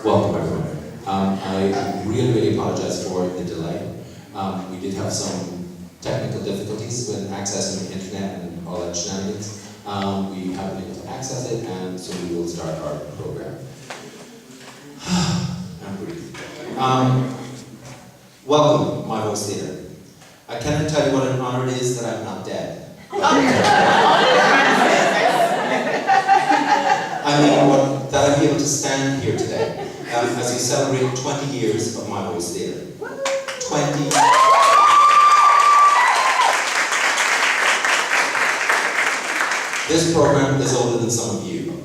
Welcome everyone. I really apologize for the delay. We did have some technical difficulties with accessing the internet and all that shenanigans. We haven't been able to access it, and so we will start our program. I'm breathing. Welcome, My Voice Theatre. I cannot tell you what an honor it is that I'm not dead. I mean, that I'm able to stand here today as we celebrate 20 years of My Voice Theatre. 20 years. This program is older than some of you.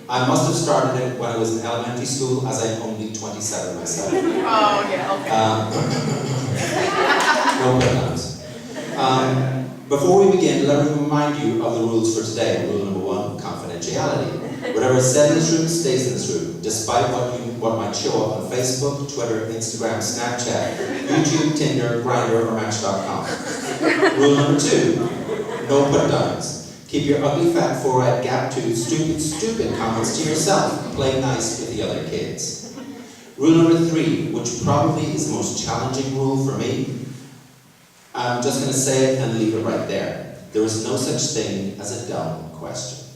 I must have started it when I was in elementary school, as I'm only 27 myself. Oh, yeah, okay. No pronouns. Before we begin, let me remind you of the rules for today. Rule number 1, confidentiality. Whatever is said in this room stays in this room, despite what might show up on Facebook, Twitter, Instagram, Snapchat, YouTube, Tinder, Grindr, or Match.com. Rule number 2, no put-downs. Keep your ugly, fat, four-eyed, gap-toothed, stupid comments to yourself. Play nice with the other kids. Rule number 3, which probably is the most challenging rule for me. I'm just going to say it and leave it right there. There is no such thing as a dumb question.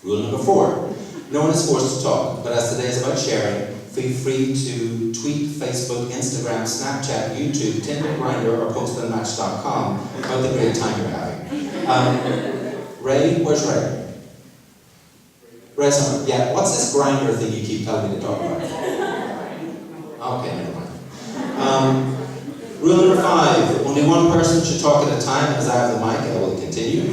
Rule number 4, no one is forced to talk, but as today is about sharing, feel free to tweet, Facebook, Instagram, Snapchat, YouTube, Tinder, Grindr, or post on Match.com about the great time you're having. Ray, where's Ray? Ray's on. Yeah, what's this Grindr thing you keep telling me to talk about? Okay, never mind. Rule number 5, only one person should talk at a time. As I have the mic, I will continue.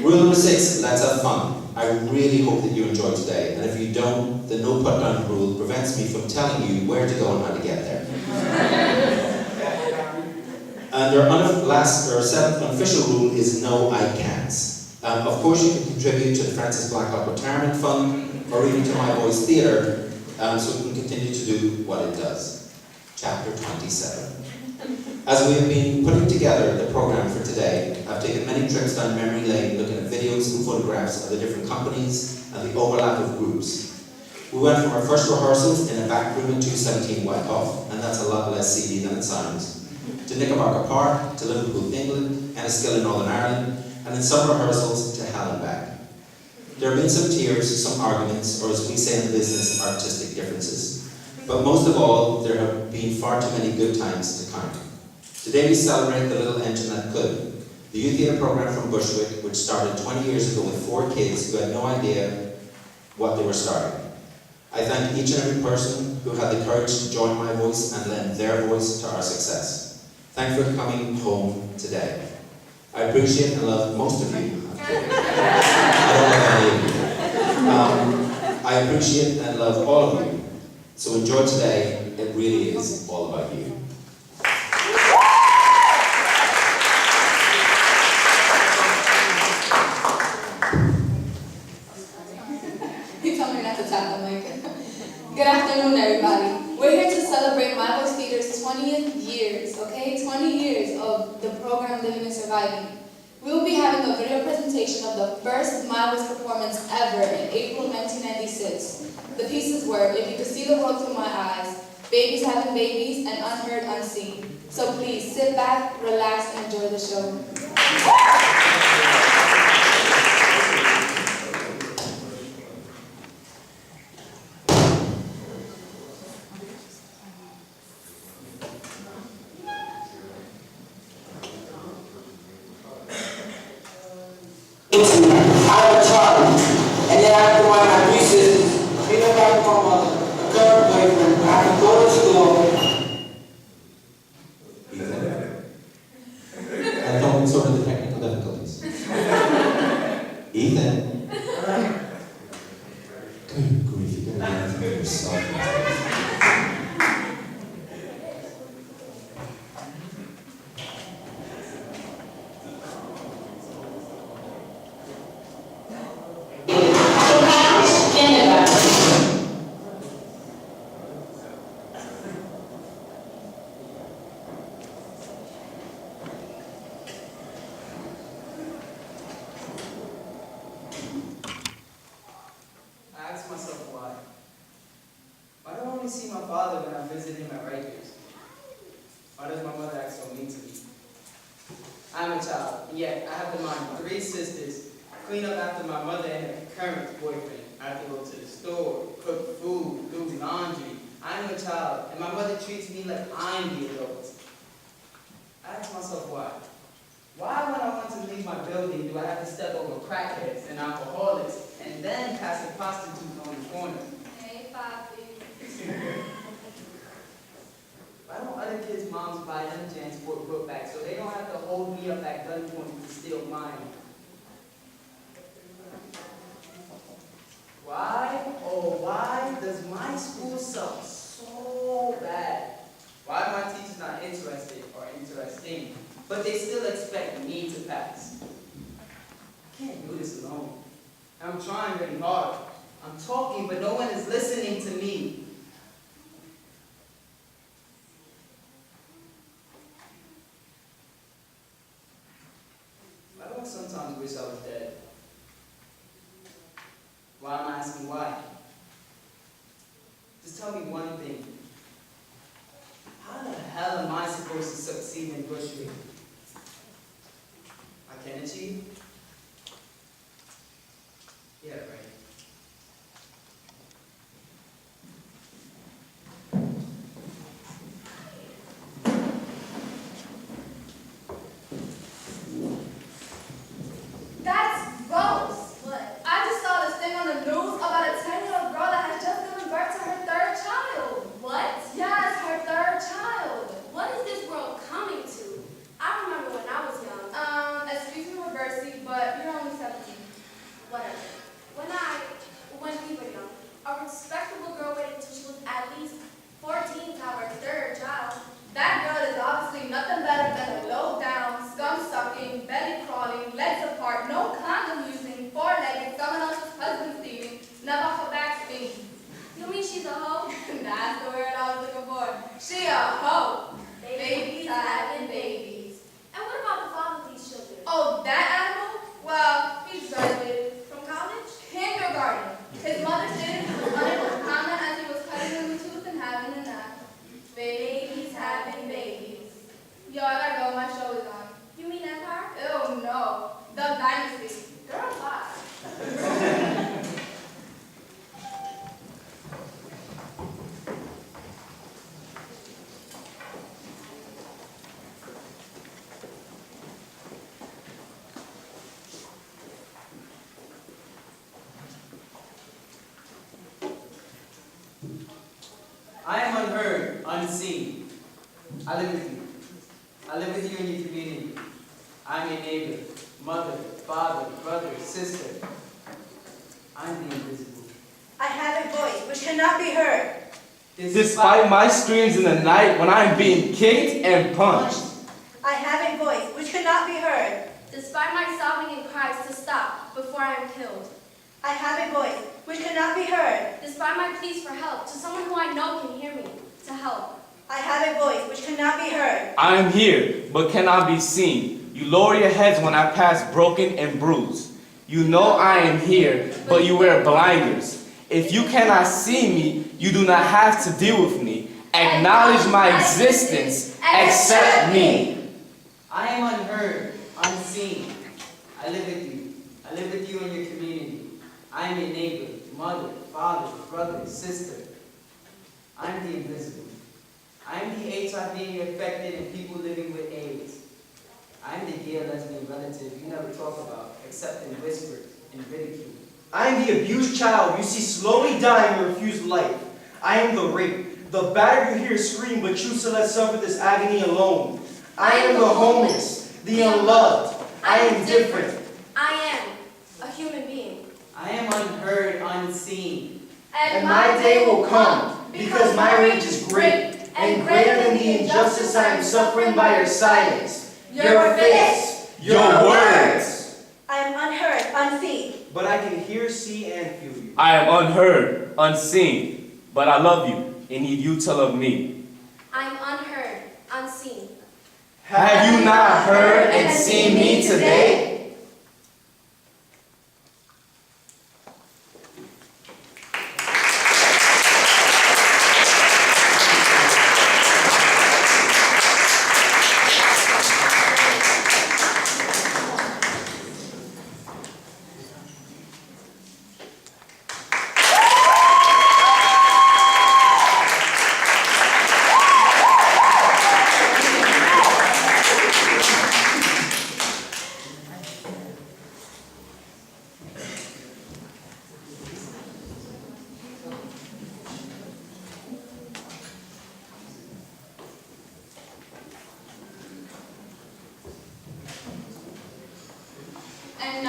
Rule number 6, let's have fun. I really hope that you enjoy today, and if you don't, the no put down rule prevents me from telling you where to go and how to get there. And our 7th unofficial rule is no I can'ts. Of course you can contribute to the Francis Blackout Retirement Fund, or even to My Voice Theatre, so we can continue to do what it does. Chapter 27. As we have been putting together the program for today, I've taken many trips down memory lane looking at videos and photographs of the different companies and the overlap of groups. We went from our first rehearsals in a back room in 217 Wyckoff, and that's a lot less seedy than it sounds, to Knickerbocker Park, to Liverpool, England, and a skill in Northern Ireland, and in some rehearsals to hell and back. There have been some tears, some arguments, or as we say in the business, artistic differences. But most of all, there have been far too many good times to count. Today we celebrate the little engine that could. The youth theatre program from Bushwick, which started 20 years ago with 4 kids who had no idea what they were starting. I thank each and every person who had the courage to join My Voice and lend their voice to our success. Thank you for coming home today. I appreciate and love most of you. I don't love any of you. I appreciate and love all of you. So enjoy today. It really is all about you. Good afternoon, everybody. We're here to celebrate My Voice Theatre's 20th years, okay? 20 years of the program Living and Surviving. We will be having a video presentation of the first My Voice performance ever in April 1996. The pieces were If You Could See the World Through My Eyes, Babies Having Babies, and Unheard Unseen. So please sit back, relax, and enjoy the show. And then after one of my 3 sisters, pick up back from a current boyfriend, I can go to school. I thought we sorted the technical difficulties. Ethan. Good grief, you gotta learn from yourself. I asked myself why. only see my father when I visit him at Rikers. Why does my mother act so mean to me? I'm a child, and yet I have to mind 3 sisters, clean up after my mother and her current boyfriend. I have to go to the store, cook food, do laundry. I'm a child, and my mother treats me like I'm the adult. I ask myself why. Why when I want to leave my building do I have to step over crackheads and alcoholics and then pass a prostitute on the corner? Hey, Papi. Why don't other kids' moms buy them transport book bags so they don't have to hold me up at gunpoint to steal mine? Why, oh why does my school suck so bad? Why are my teachers not interested or interesting, but they still expect me to pass? I can't do this alone. I'm trying really hard. I'm talking, but no one is listening to me. I don't sometimes wish I was dead. Why am I asking why? Just tell me one thing. How the hell am I supposed to succeed in Bushwick? I can achieve? Yeah, right. That's gross. What? I just saw this thing on the news about a 10-year-old girl that has just given birth to her 3rd child. What? Yes, her 3rd child. What is this world coming to? I remember when I was young. Excuse me, Robercy, but you're only 17. Whatever. When we were young, a respectable girl waited until she was at least 14 to have her 3rd child. That girl is obviously nothing better than a low-down, scum-sucking, belly-crawling, legs apart, no condom using, 4-legged, someone else's husband stealing, never off her back stinking. You mean she's a hoe? That's the word I was looking for. She a hoe. Babies having babies. And what about the father of these children? Oh, that animal? Well, he's graduated. From college? Kindergarten. His mother stated he was unable to comment as he was cutting him a tooth and having a nap. Babies having babies. Yo, I gotta go. My show is on. You mean Empire? Ew, no. The Dynasty. Girl, bye. I am unheard, unseen. I live with you. I live with you in your community. I'm your neighbor, mother, father, brother, sister. I'm the invisible. I have a voice which cannot be heard. Despite my screams in the night when I'm being kicked and punched. I have a voice which cannot be heard. Despite my sobbing and cries to stop before I am killed. I have a voice which cannot be heard. Despite my pleas for help to someone who I know can hear me, to help. I have a voice which cannot be heard. I am here, but cannot be seen. You lower your heads when I pass broken and bruised. You know I am here, but you wear blinders. If you cannot see me, you do not have to deal with me. Acknowledge my existence. Accept me. I am unheard, unseen. I live with you. I live with you in your community. I am your neighbor, mother, father, brother, sister. I'm the invisible. I'm the HIV infected and people living with AIDS. I'm the gay or lesbian relative you never talk about, except in whisper and ridicule. I am the abused child you see slowly dying or refuse life. I am the rape, the battered you hear scream but choose to let suffer this agony alone. I am the homeless, the unloved. I am different. I am a human being. I am unheard, unseen. And my day will come, because my rage is great, and greater than the injustice I am suffering by your silence, your face, your words. I am unheard, unseen. But I can hear, see, and feel you. I am unheard, unseen, but I love you and need you to love me. I'm unheard, unseen. Have you not heard and seen me today?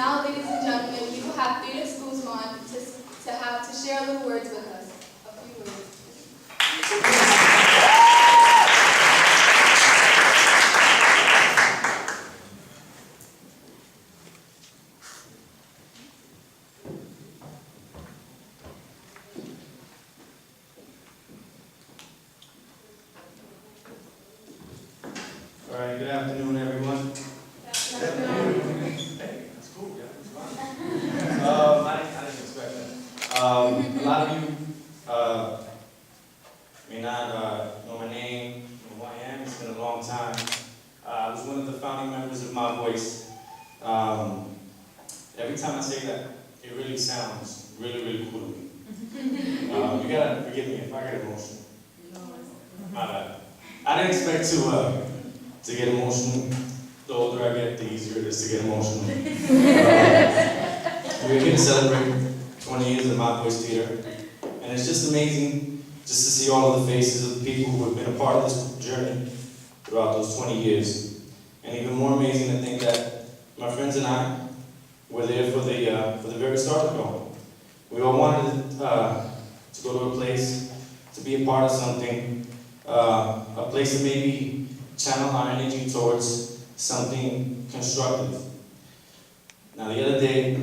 now, ladies and gentlemen, we will have Felix Guzman to share a little words with us. A few words. All right, good afternoon, everyone. Good afternoon. Hey, that's cool, yeah, that's fine. I didn't expect that. A lot of you may not know my name, know who I am. It's been a long time. I was one of the founding members of My Voice. Every time I say that, it really sounds really, really cool to me. You gotta forgive me if I get emotional. My bad. I didn't expect to get emotional. The older I get, the easier it is to get emotional. We're here to celebrate 20 years of My Voice Theater, and it's just amazing just to see all of the faces of the people who have been a part of this journey throughout those 20 years. And even more amazing to think that my friends and I were there for the very start of it all. We all wanted to go to a place, to be a part of something, a place that maybe channel our energy towards something constructive. Now, the other day,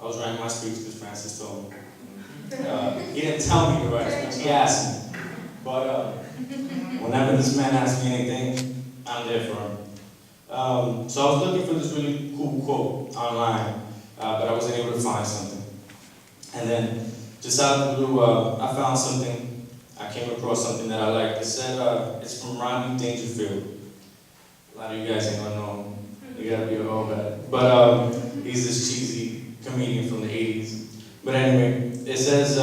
I was writing my speech because Francis told me. He didn't tell me to write a speech, he asked me. But whenever this man asks me anything, I'm there for him. So I was looking for this really cool quote online, but I wasn't able to find something. And then, just out of the blue, I found something. I came across something that I liked. It said, it's from Rodney Dangerfield. A lot of you guys ain't gonna know him. You gotta be a whole bad. But he's this cheesy comedian from the 80s. But anyway, it says,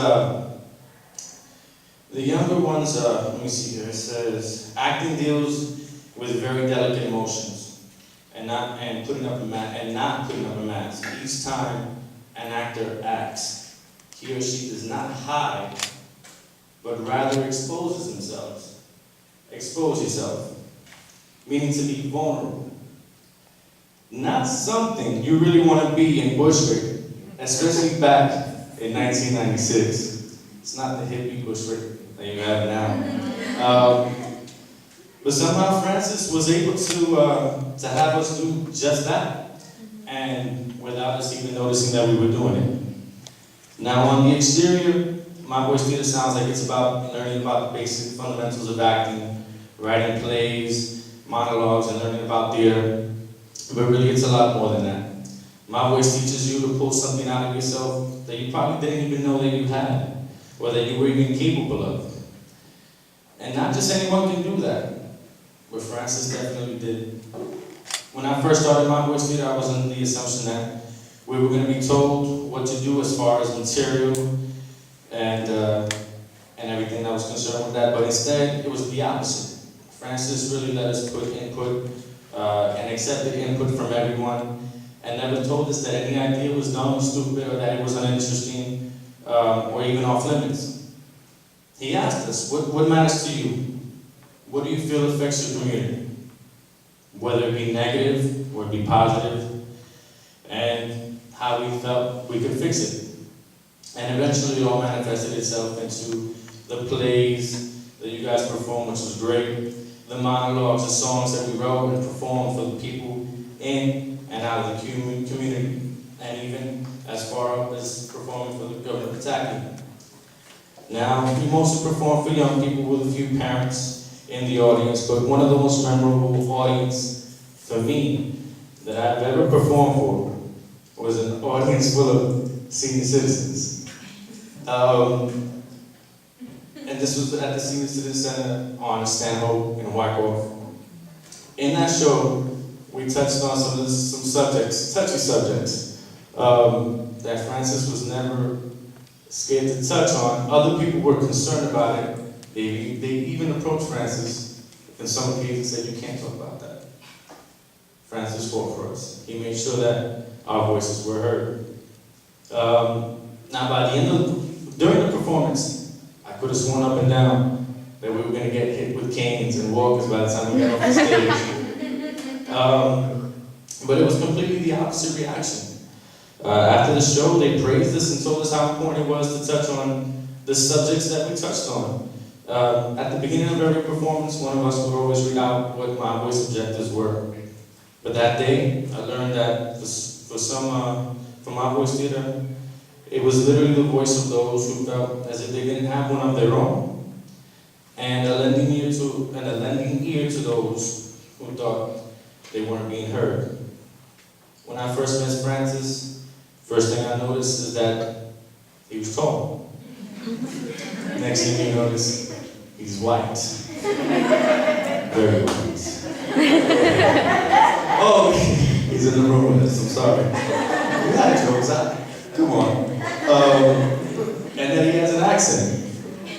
the younger ones, let me see here, it says, acting deals with very delicate emotions and not putting up a mask. Each time an actor acts, he or she does not hide, but rather exposes themselves. Expose yourself, meaning to be vulnerable. Not something you really want to be in Bushwick, especially back in 1996. It's not the hippie Bushwick that you have now. But somehow Francis was able to have us do just that, and without us even noticing that we were doing it. Now on the exterior, My Voice Theater sounds like it's about learning about the basic fundamentals of acting, writing plays, monologues, and learning about theater. But really, it's a lot more than that. My Voice teaches you to pull something out of yourself that you probably didn't even know that you had, or that you were even capable of. And not just anyone can do that, but Francis definitely did. When I first started My Voice Theater, I was under the assumption that we were going to be told what to do as far as material and everything that was concerned with that, but instead, it was the opposite. Francis really let us put input and accepted input from everyone, and never told us that any idea was dumb or stupid, or that it was uninteresting, or even off limits. He asked us, what matters to you? What do you feel affects your community? Whether it be negative or it be positive, and how we felt we could fix it. And eventually it all manifested itself into the plays that you guys performed, which was great, the monologues, the songs that we wrote and performed for the people in and out of the community, and even as far up as performing for the Governor Pataki. Now, we mostly perform for young people with a few parents in the audience, but one of the most memorable audience for me that I've ever performed for was an audience full of senior citizens. And this was at the Senior Citizen Center on Stanhope in Wyckoff. In that show, we touched on some subjects, touchy subjects, that Francis was never scared to touch on. Other people were concerned about it. They even approached Francis in some cases and said, you can't talk about that. Francis fought for us. He made sure that our voices were heard. Now by the end during the performance, I could have sworn up and down that we were going to get hit with canes and walkers by the time we got off the stage. But it was completely the opposite reaction. After the show, they praised us and told us how important it was to touch on the subjects that we touched on. At the beginning of every performance, one of us would always read out what my voice objectives were. But that day, I learned that for my voice theater, it was literally the voice of those who felt as if they didn't have one of their own, and a lending ear to those who thought they weren't being heard. When I first met Francis, first thing I noticed is that he was tall. Next thing you notice, he's white. Very white. Oh, he's in the room with us, I'm sorry. You got jokes, come on. And then he has an accent.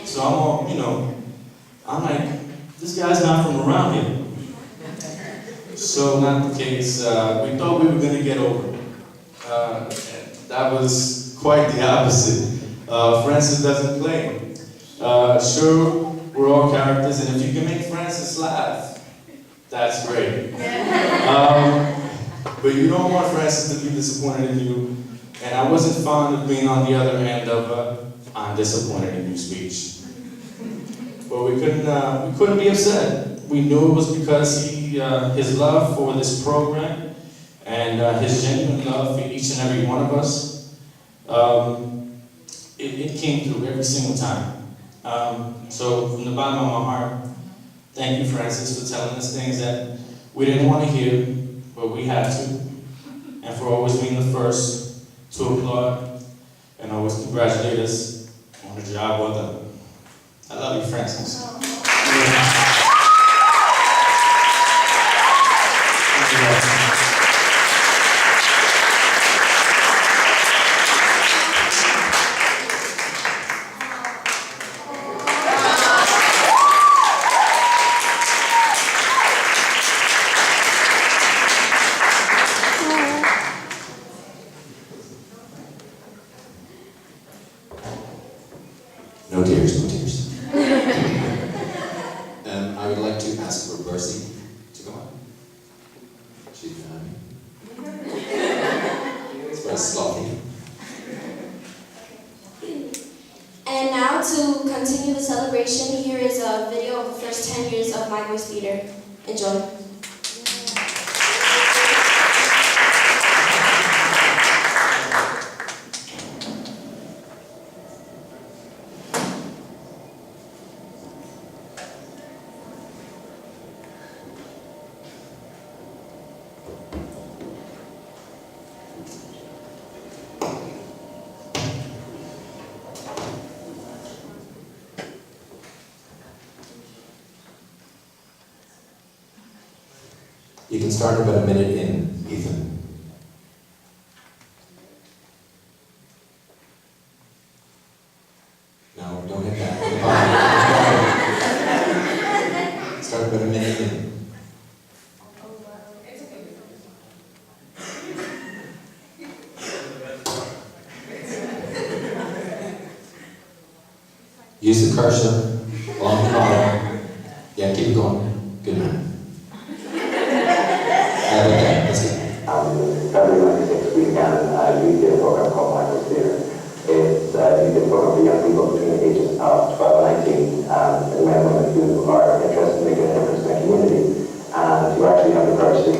So I'm all, I'm like, this guy's not from around here. So not the case. We thought we were gonna get over it. That was quite the opposite. Francis doesn't play. Sure, we're all characters, and if you can make Francis laugh, that's great. But you don't want Francis to be disappointed in you, and I wasn't fond of being on the other end of I'm disappointed in you speech. But we couldn't be upset. We knew it was because his love for this program and his genuine love for each and every one of us, it came through every single time. So from the bottom of my heart, thank you, Francis, for telling us things that we didn't want to hear, but we had to, and for always being the first to applaud and always congratulate us on a job well done. I love you, Francis. No tears, no tears. I would like to ask for Bercy to come on. She's behind me. It's very sloppy. And now to continue the celebration, here is a video of the first 10 years of My Voice Theater. Enjoy. You can start about a minute in, Ethan. No, don't hit that. Start about a minute in. Use the cursor along the bottom. Yeah, keep it going. Good man. Okay, let's go. February 26th, we can use a program called My Voice Theater. It's a youth program for young people between the ages of 12 and 19, and men and women who are interested in making a difference in the community, and who actually have the courage to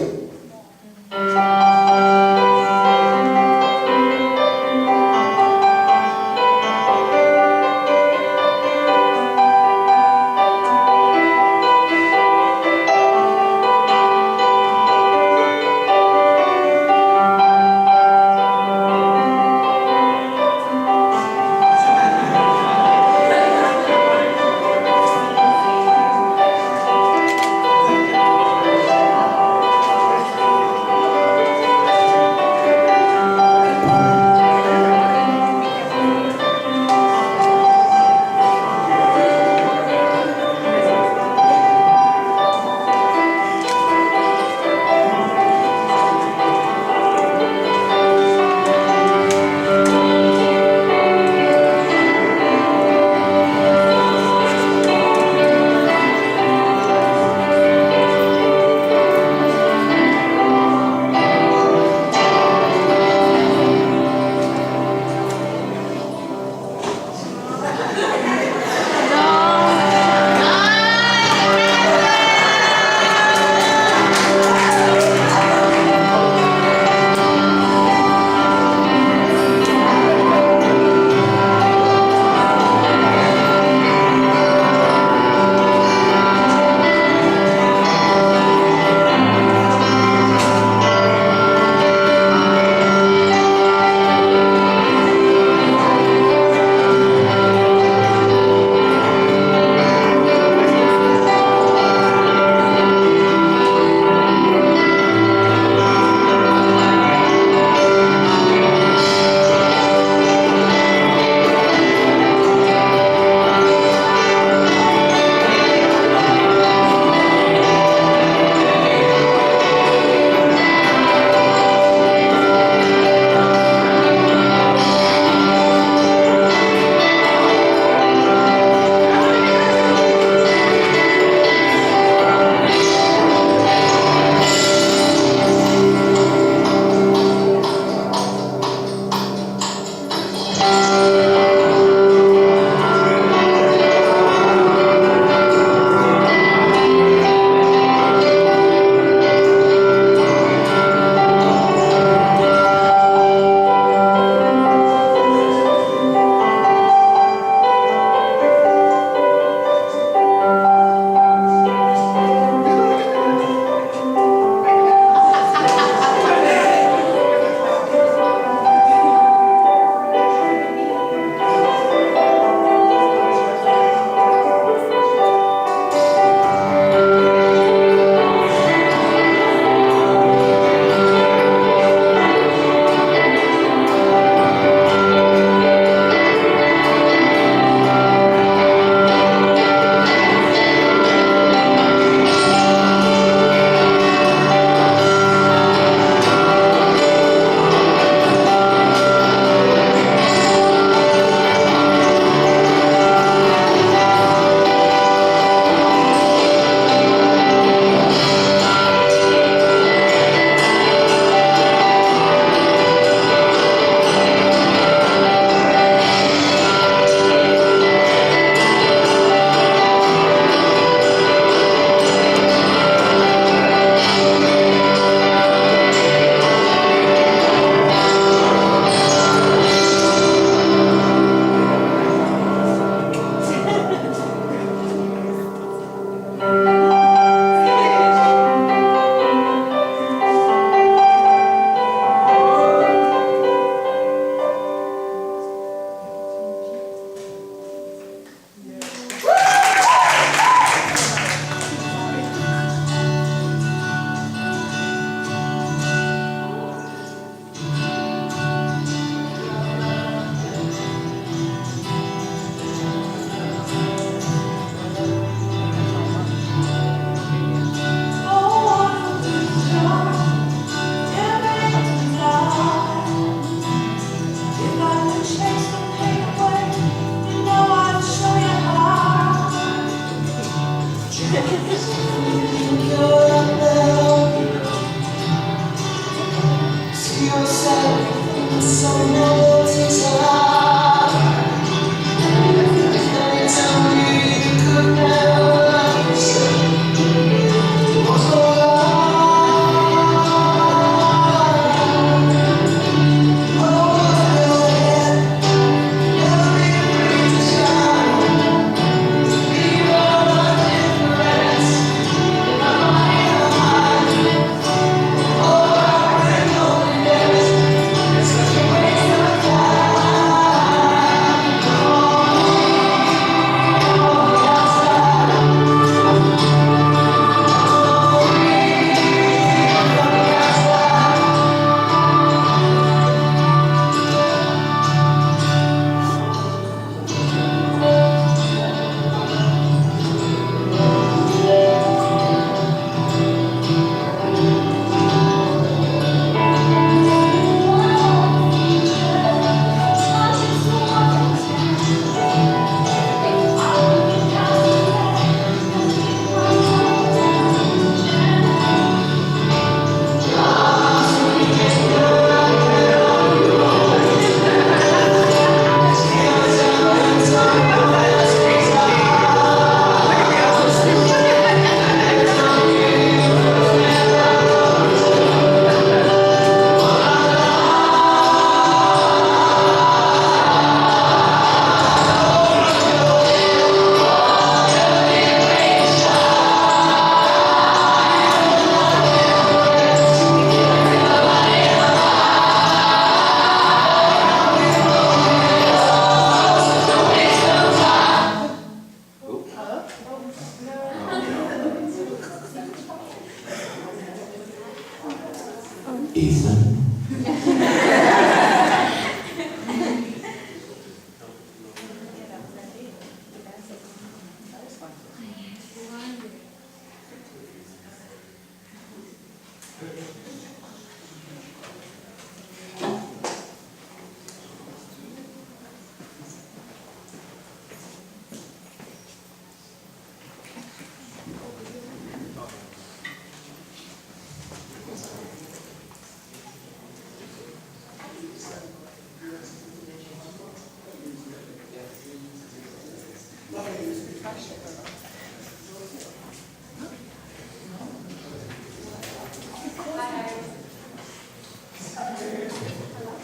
Ethan.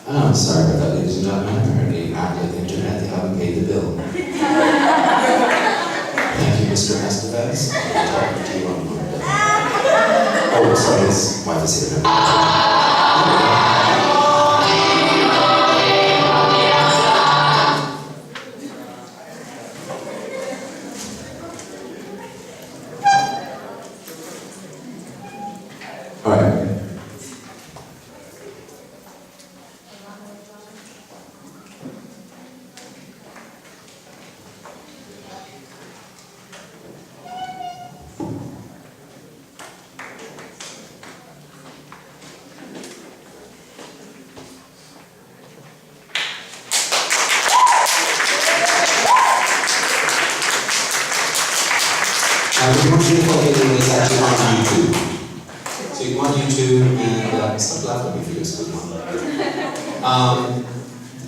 Oh, I'm sorry about that, ladies and gentlemen. Apparently, after the internet, they haven't paid the bill. Thank you, Mr. Estevez. I'm talking to you on Monday. Oh, sorry, his wife is here now. All right. The most beautiful thing is actually on YouTube. So you go on YouTube and stop laughing at me for this good one.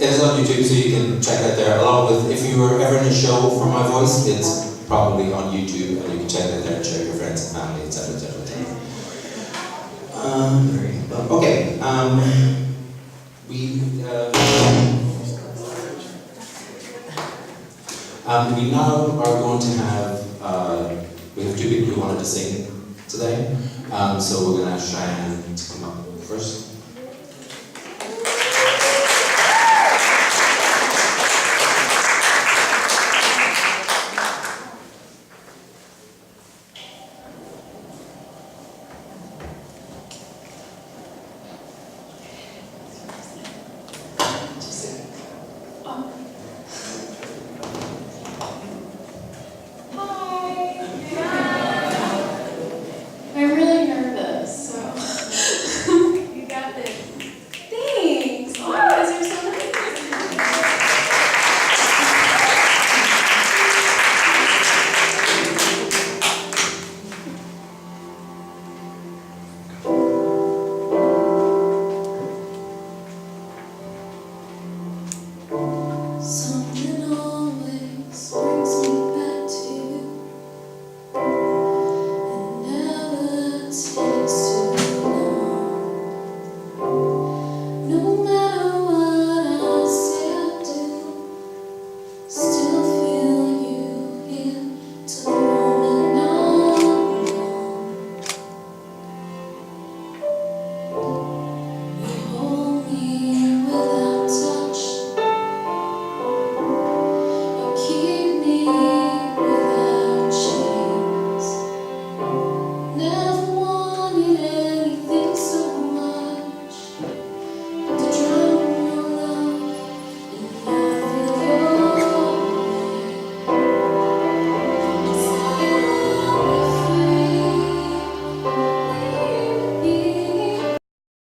It is on YouTube, so you can check that there. Along with, if you were ever in a show for my voice, it's probably on YouTube, and you can check that there and share with your friends and family, etc., etc., etc. Okay. We now are going to have. We have two people who wanted to sing today, so we're going to ask Cheyenne to come up first.